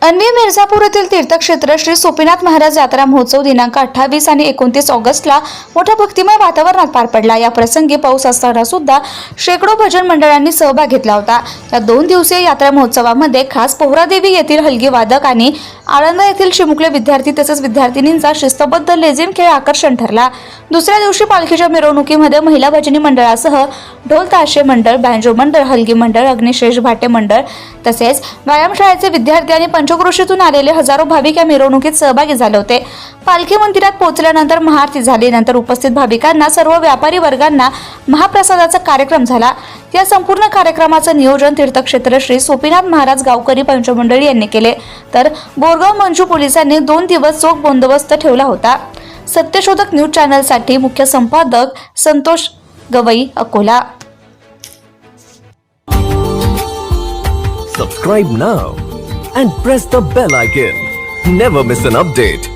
अन्वी मिर्झापूर येथील तीर्थक्षेत्र श्री सोपीनाथ महाराज यात्रा महोत्सव दिनांक 28 आणि 29 ऑगस्टला मोठ्या भक्तिमय वातावरणात पार पडला। या प्रसंगी पाऊस असताना सुद्धा शेकडो भजन मंडळांनी सहभाग घेतला होता। या 2 दिवसीय यात्रा महोत्सवामध्ये खास पोहरादेवी येथील हलगी वादक आणि आळंद येथील चिमुकले विद्यार्थी तसेच विद्यार्थिनींचा शिस्तबद्ध लेझिम खेळ आकर्षण ठरला। दुसऱ्या दिवशी पालखीच्या मिरवणुकीमध्ये महिला भजनी मंडळासह ढोल ताशे मंडळ, बँजो मंडळ, हलगी मंडळ, अग्निशेष भाटे मंडळ तसेच व्यायामशाळेचे विद्यार्थी आणि पंचक्रोशीतून आलेले हजारो भाविक या मिरवणुकीत सहभागी झाले होते। पालखी मंदिरात पोहोचल्यानंतर महाआरती झाली। नंतर उपस्थित भाविकांना सर्व व्यापारी वर्गांना महाप्रसादाचा कार्यक्रम झाला। या संपूर्ण कार्यक्रमाचे नियोजन तीर्थक्षेत्र श्री सोपीनाथ महाराज गावकरी पंचमंडळी यांनी केले, तर बोरगाव मंजू पोलिसांनी 2 दिवस चोख बंदोबस्त ठेवला होता। सत्यशोधक न्यूज चॅनलसाठी मुख्य संपादक Santosh Gavai, Akola. Subscribe now and press the bell icon. Never miss an update.